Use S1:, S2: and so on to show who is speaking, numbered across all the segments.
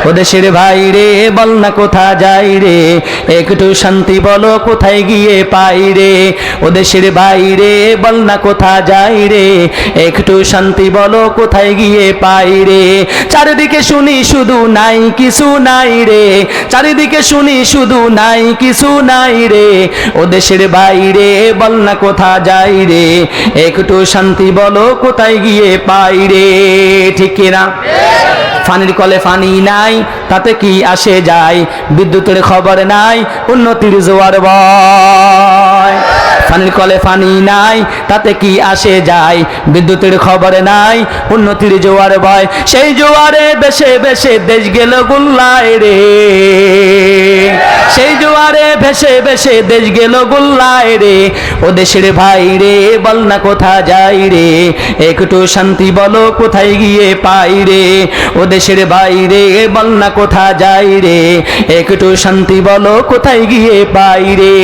S1: ও দেশের ভাই রে বল না কোথা যাই রে, একটু শান্তি বলো কোথায় গিয়ে পাই রে। ও দেশের ভাই রে বল না কোথা যাই রে, একটু শান্তি বলো কোথায় গিয়ে পাই রে। চারিদিকে শুনি শুধু নাই কিছু নাই রে, চারিদিকে শুনি শুধু নাই কিছু নাই রে। ও দেশের বাইরে বল না কোথা যাই রে, একটু শান্তি বলো কোথায় গিয়ে পাই রে। ঠিক কিনা? ফানির কলে ফানি নাই তাতে কি আসে যায়, বিদ্যুতের খবর নাই উন্নতির জোয়ার বয়। ফানির কলে ফানি নাই তাতে কি আসে যায়, বিদ্যুতের খবর নাই উন্নতির জোয়ার বয়। সেই জোয়ারে বেশে বেশে দেশ গেল গুল্লায় রে, সেই জোয়ারে ভেসে ভেসে দেশ গেল গুল্লায় রে। ও দেশের ভাই রে বল না কোথা যাই রে, একটু শান্তি বলো কোথায় গিয়ে পাই রে। ও দেশের ভাই রে বল না কোথা যাই রে, একটু শান্তি বলো কোথায় গিয়ে পাই রে।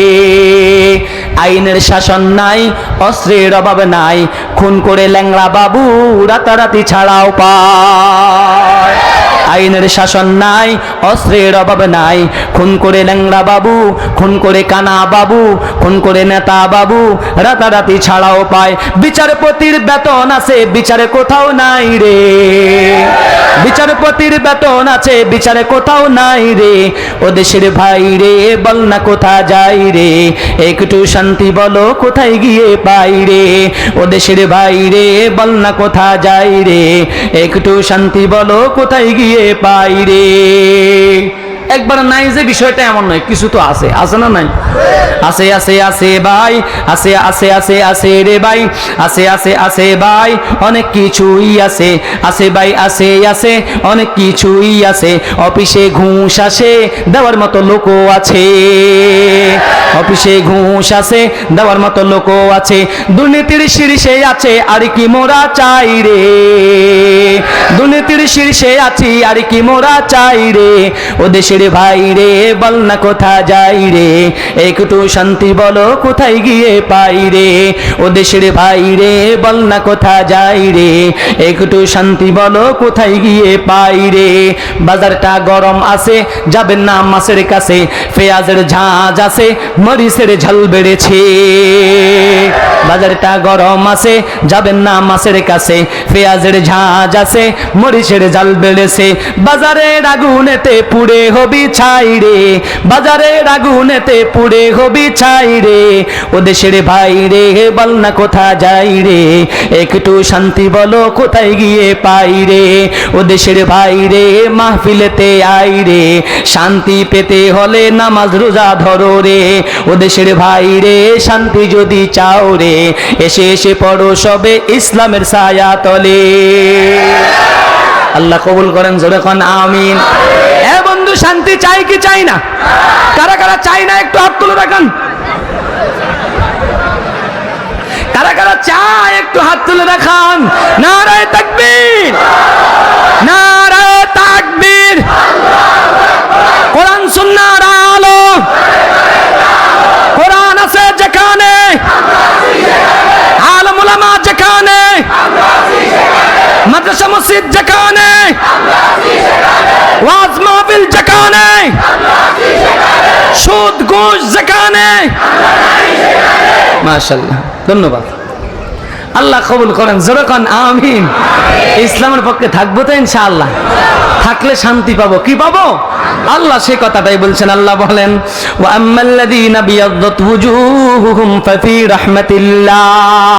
S1: আইনের শাসন নাই, অস্ত্রের অভাব নাই, খুন করে ল্যাংড়া বাবু রাতারাতি ছাড়াও পায়। আইনের শাসন নাই, অস্ত্রের অভাব নাই, খুন করে ল্যাংড়া বাবু, খুন করে কানা বাবু, খুন করে নেতা বাবু রাতারাতি ছাড়াও পায়। বিচারপতির বেতন আছে বিচারে কোথাও নাই রে, বিচারপতির বেতন আছে বিচারে কোথাও নাই রে। ও দেশের ভাই রে বল না কোথা যাই রে, একটু শান্তি বলো কোথায় গিয়ে পাই রে। ও দেশের ভাই রে বল না কোথা যাই রে, একটু শান্তি বলো কোথায় গিয়ে পাই রে। একবার নাই যে বিষয়টা এমন নয়, কিছু তো আছে, আছে না নাই? আছে আছে আছে ভাই, আছে আছে আছে আছে রে ভাই, আছে আছে আছে ভাই, অনেক কিছুই আছে, আছে ভাই আছে আছে অনেক কিছুই আছে। অফিসে ঘুষ আসে দেওয়ার মতো লোকও আছে, অফিসে ঘুষ আছে দেওয়ার মতো লোকও আছে। দুর্নীতির শীর্ষে আছে আর কি মোরা চাই রে, দুর্নীতির শীর্ষে আছি আর কি মোরা চাই রে। ও দেশের ভাই রে বল না কোথা যাই রে, একটু শান্তি বলো কোথায় গিয়ে পাই রে। ও দেশের ভাই রে বল না কোথা যাই রে, একটু শান্তি বলো কোথায় গিয়ে পাই রে। বাজারটা গরম আছে যাবেন না মাছের কাছে, পেঁয়াজের ঝাঁজ আছে মরিচের ঝাল বেড়েছে। বাজারটা গরম আছে যাবেন না মাছের কাছে, পেঁয়াজের ঝাঁজ আছে মরিচের ঝাল বেড়েছে। বাজারের আগুনেতে পুড়ে হবি ছাই রে, বাজারের আগুনেতে পুড়ে হবি ছাই রে। ও দেশের ভাই রে বল না কোথা যাই রে, একটু শান্তি বলো কোথায় গিয়ে পাই রে। ও দেশের ভাই রে মাহফিলেতে আই রে, শান্তি পেতে হলে নামাজ রোজা ধরো রে। ও দেশের ভাই রে শান্তি যদি চাও রে, এসে এসে পড়ো সবে ইসলামের ছায়া তলে। আল্লাহ কবুল করেন, জোরে কোন আমিন। এ বন্ধু শান্তি চাই কি চাই না? কারা কারা চাই না একটু হাত তুলে রাখেন। কারা কারা চায় একটু হাত তুলে রাখান। নারায়ে তাকবীর, নারায়ে তাকবীর। কোরআন সুন্নাহর আলো, কোরআন আছে যেখানে, আলেম উলামা যেখানে, মাদ্রাসা মসজিদ যেখানে, ওয়াজ মাহফিল যেখানে, সুদ ঘুষ যেখানে। মাশাআল্লাহ, ধন্যবাদ। আল্লাহ কবুল করেন, জোরে কোন আমিন। ইসলামের পক্ষে থাকবো তো ইনশাআল্লাহ, থাকলে শান্তি পাবো। কি পাবো? আল্লাহ সেই কথাটাই বলছেন। আল্লাহ বলেন ওয়া আম্মাল্লাযীনা বিয়াদ্দাত ওয়ুজুহুহুম ফাফি রাহমাতিল্লাহ।